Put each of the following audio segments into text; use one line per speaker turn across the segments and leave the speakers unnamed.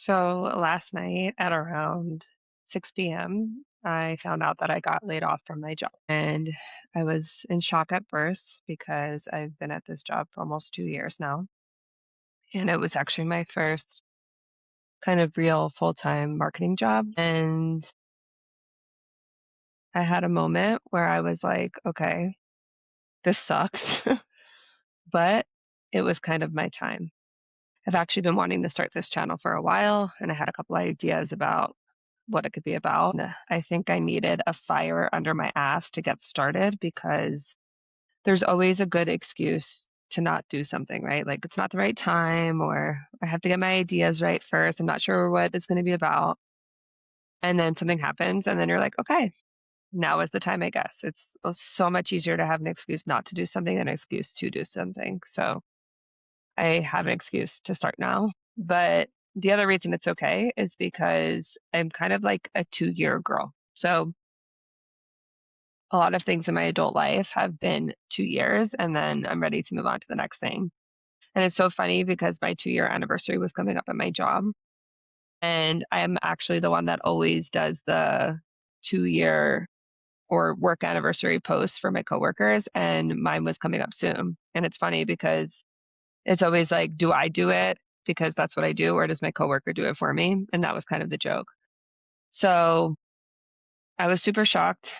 So last night at around 6 p.m., I found out that I got laid off from my job. And I was in shock at first because I've been at this job for almost 2 years now. And it was actually my first kind of real full time marketing job. And I had a moment where I was like, okay, this sucks, but it was kind of my time. I've actually been wanting to start this channel for a while, and I had a couple ideas about what it could be about. And I think I needed a fire under my ass to get started because there's always a good excuse to not do something, right? Like it's not the right time, or I have to get my ideas right first. I'm not sure what it's going to be about. And then something happens, and then you're like, okay, now is the time, I guess. It's so much easier to have an excuse not to do something than an excuse to do something. So I have an excuse to start now. But the other reason it's okay is because I'm kind of like a 2 year girl. So a lot of things in my adult life have been 2 years, and then I'm ready to move on to the next thing. And it's so funny because my 2 year anniversary was coming up at my job. And I'm actually the one that always does the 2 year or work anniversary posts for my coworkers. And mine was coming up soon. And it's funny because it's always like, do I do it because that's what I do, or does my coworker do it for me? And that was kind of the joke. So I was super shocked.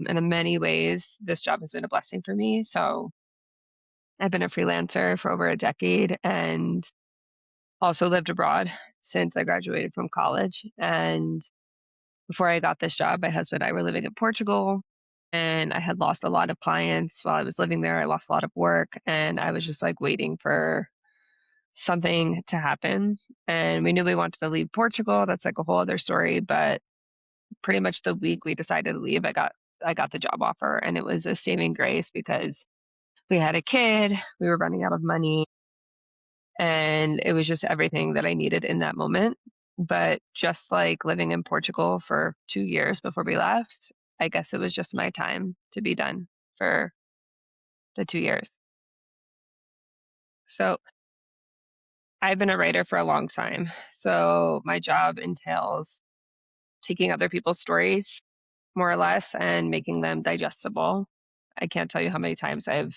And in many ways, this job has been a blessing for me. So I've been a freelancer for over a decade and also lived abroad since I graduated from college. And before I got this job, my husband and I were living in Portugal. And I had lost a lot of clients while I was living there. I lost a lot of work. And I was just like waiting for something to happen. And we knew we wanted to leave Portugal. That's like a whole other story. But pretty much the week we decided to leave, I got the job offer. And it was a saving grace because we had a kid, we were running out of money, and it was just everything that I needed in that moment. But just like living in Portugal for 2 years before we left, I guess it was just my time to be done for the 2 years. So I've been a writer for a long time. So my job entails taking other people's stories, more or less, and making them digestible. I can't tell you how many times I've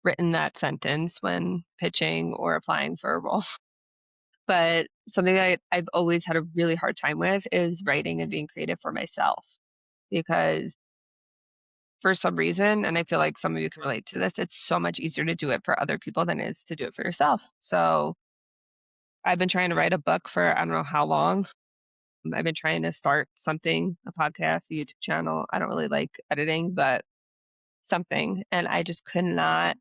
written that sentence when pitching or applying for a role. But something that I've always had a really hard time with is writing and being creative for myself because for some reason, and I feel like some of you can relate to this, it's so much easier to do it for other people than it is to do it for yourself. So I've been trying to write a book for I don't know how long. I've been trying to start something, a podcast, a YouTube channel. I don't really like editing, but something. And I just could not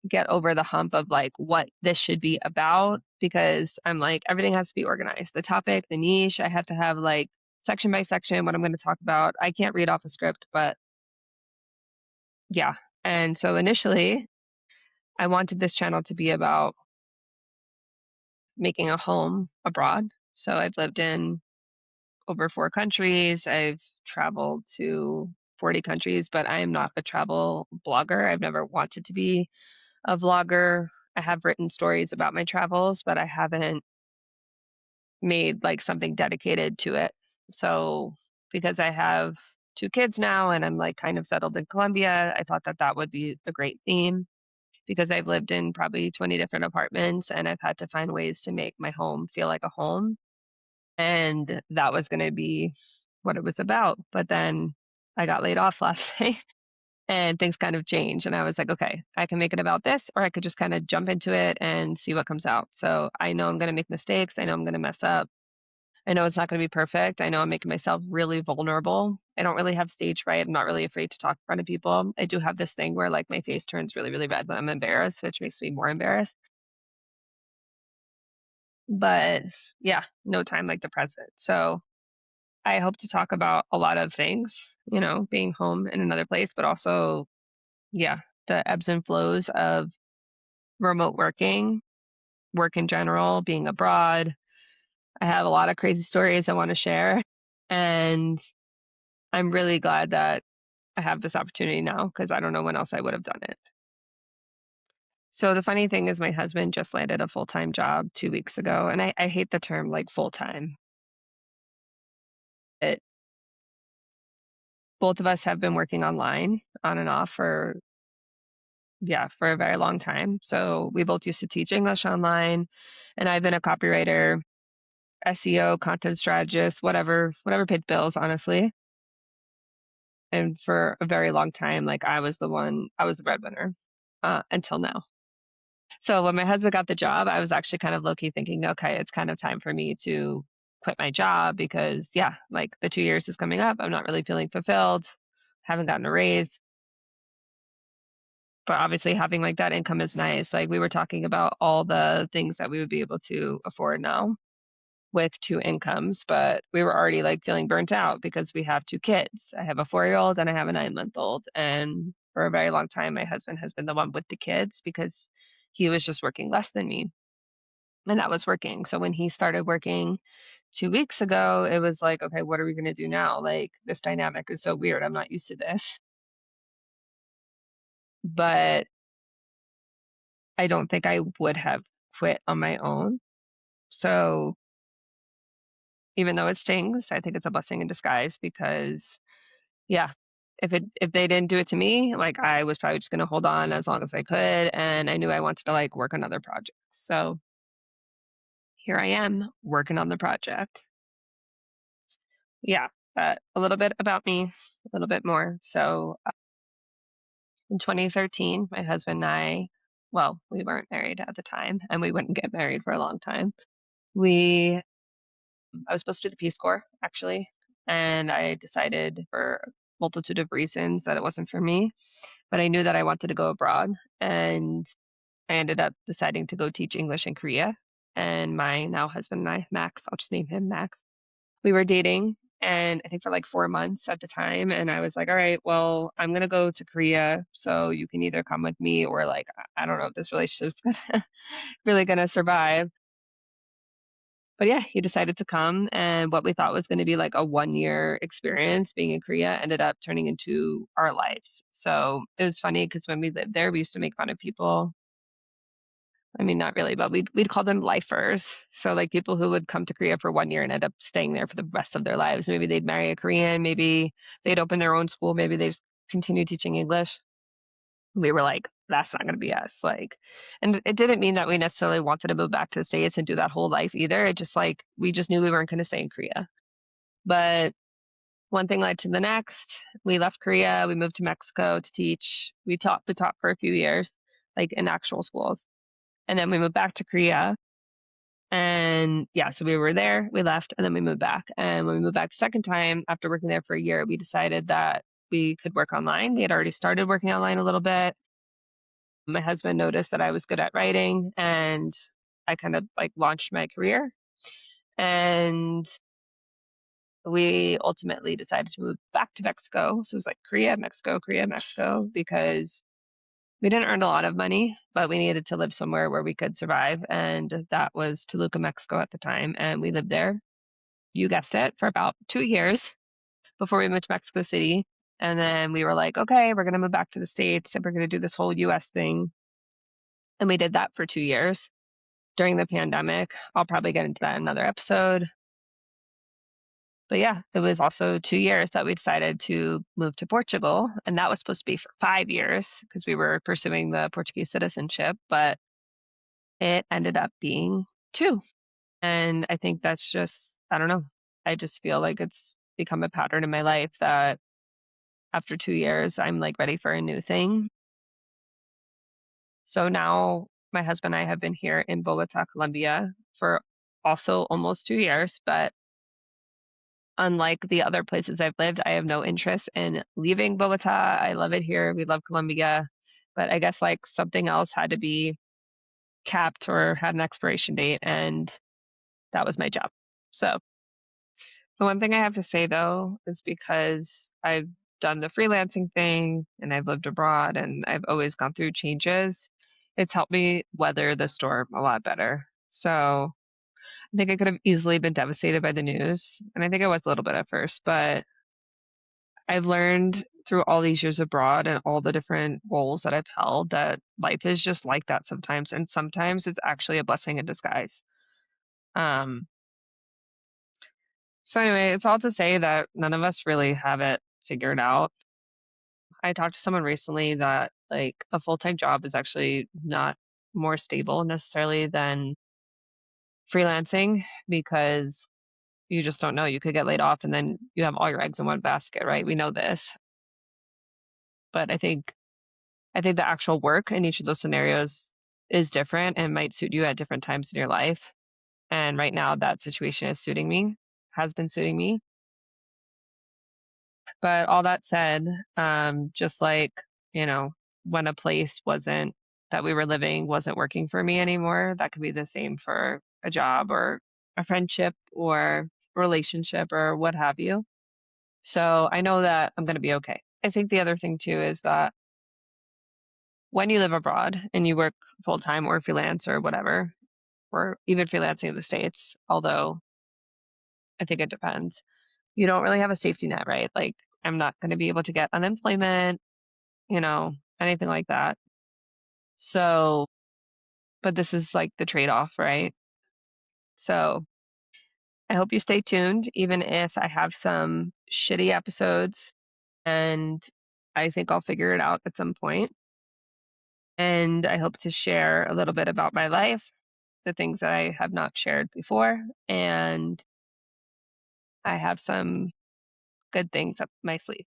get over the hump of like what this should be about because I'm like, everything has to be organized. The topic, the niche, I have to have like section by section what I'm going to talk about. I can't read off a script, but yeah. And so initially, I wanted this channel to be about making a home abroad. So I've lived in over 4 countries. I've traveled to 40 countries, but I am not a travel blogger. I've never wanted to be a vlogger. I have written stories about my travels, but I haven't made like something dedicated to it. So because I have 2 kids now and I'm like kind of settled in Colombia, I thought that that would be a great theme because I've lived in probably 20 different apartments and I've had to find ways to make my home feel like a home. And that was going to be what it was about. But then I got laid off last night and things kind of changed. And I was like, okay, I can make it about this, or I could just kind of jump into it and see what comes out. So I know I'm going to make mistakes. I know I'm going to mess up. I know it's not going to be perfect. I know I'm making myself really vulnerable. I don't really have stage fright. I'm not really afraid to talk in front of people. I do have this thing where like my face turns really, really red when I'm embarrassed, which makes me more embarrassed. But yeah, no time like the present. So I hope to talk about a lot of things, being home in another place, but also, yeah, the ebbs and flows of remote working, work in general, being abroad. I have a lot of crazy stories I want to share. And I'm really glad that I have this opportunity now because I don't know when else I would have done it. So the funny thing is my husband just landed a full-time job 2 weeks ago, and I hate the term, like, full-time. It Both of us have been working online on and off for yeah, for a very long time. So we both used to teach English online, and I've been a copywriter, SEO, content strategist, whatever paid bills, honestly. And for a very long time, like, I was the breadwinner, until now. So when my husband got the job, I was actually kind of low key thinking, okay, it's kind of time for me to quit my job because, yeah, like the 2 years is coming up. I'm not really feeling fulfilled, haven't gotten a raise. But obviously, having like that income is nice. Like we were talking about all the things that we would be able to afford now with two incomes, but we were already like feeling burnt out because we have two kids. I have a 4-year old and I have a 9-month old. And for a very long time, my husband has been the one with the kids because he was just working less than me. And that was working. So when he started working 2 weeks ago, it was like, okay, what are we going to do now? Like, this dynamic is so weird. I'm not used to this. But I don't think I would have quit on my own. So even though it stings, I think it's a blessing in disguise because, yeah, if they didn't do it to me, like I was probably just going to hold on as long as I could. And I knew I wanted to like work on other projects. So here I am working on the project. Yeah, a little bit about me, a little bit more. So in 2013, my husband and well, we weren't married at the time, and we wouldn't get married for a long time. We, I was supposed to do the Peace Corps actually, and I decided for a multitude of reasons that it wasn't for me. But I knew that I wanted to go abroad, and I ended up deciding to go teach English in Korea. And my now husband and I, Max, I'll just name him Max, we were dating and I think for like 4 months at the time, and I was like, "All right, well, I'm gonna go to Korea, so you can either come with me or like I don't know if this relationship's gonna really gonna survive." But yeah, he decided to come, and what we thought was gonna be like a 1-year experience being in Korea ended up turning into our lives. So it was funny because when we lived there, we used to make fun of people. I mean, not really, but we'd call them lifers. So like people who would come to Korea for 1 year and end up staying there for the rest of their lives. Maybe they'd marry a Korean, maybe they'd open their own school, maybe they just continue teaching English. We were like, that's not going to be us. Like, and it didn't mean that we necessarily wanted to move back to the States and do that whole life either. It just like, we just knew we weren't going to stay in Korea. But one thing led to the next. We left Korea, we moved to Mexico to teach. We taught for a few years, like in actual schools. And then we moved back to Korea. And yeah, so we were there, we left, and then we moved back. And when we moved back the second time, after working there for a year, we decided that we could work online. We had already started working online a little bit. My husband noticed that I was good at writing, and I kind of like launched my career. And we ultimately decided to move back to Mexico. So it was like Korea, Mexico, because we didn't earn a lot of money, but we needed to live somewhere where we could survive. And that was Toluca, Mexico at the time. And we lived there, you guessed it, for about 2 years before we moved to Mexico City. And then we were like, okay, we're going to move back to the States and we're going to do this whole US thing. And we did that for 2 years during the pandemic. I'll probably get into that in another episode. But yeah, it was also 2 years that we decided to move to Portugal. And that was supposed to be for 5 years because we were pursuing the Portuguese citizenship, but it ended up being two. And I think that's just, I don't know. I just feel like it's become a pattern in my life that after 2 years, I'm like ready for a new thing. So now my husband and I have been here in Bogota, Colombia for also almost 2 years. But unlike the other places I've lived, I have no interest in leaving Bogota. I love it here. We love Colombia. But I guess like something else had to be capped or had an expiration date. And that was my job. So the one thing I have to say though is because I've done the freelancing thing and I've lived abroad and I've always gone through changes, it's helped me weather the storm a lot better. So I think I could have easily been devastated by the news. And I think I was a little bit at first, but I've learned through all these years abroad and all the different roles that I've held that life is just like that sometimes, and sometimes it's actually a blessing in disguise. Um, so anyway, it's all to say that none of us really have it figured out. I talked to someone recently that like a full-time job is actually not more stable necessarily than freelancing because you just don't know. You could get laid off and then you have all your eggs in one basket, right? We know this. But I think the actual work in each of those scenarios is different and might suit you at different times in your life. And right now that situation is suiting me, has been suiting me. But all that said, just like, you know, when a place wasn't that we were living wasn't working for me anymore, that could be the same for a job or a friendship or a relationship or what have you. So I know that I'm going to be okay. I think the other thing too is that when you live abroad and you work full time or freelance or whatever, or even freelancing in the States, although I think it depends, you don't really have a safety net, right? Like, I'm not going to be able to get unemployment, anything like that. So, but this is like the trade off, right? So, I hope you stay tuned, even if I have some shitty episodes, and I think I'll figure it out at some point. And I hope to share a little bit about my life, the things that I have not shared before, and I have some good things up my sleeve.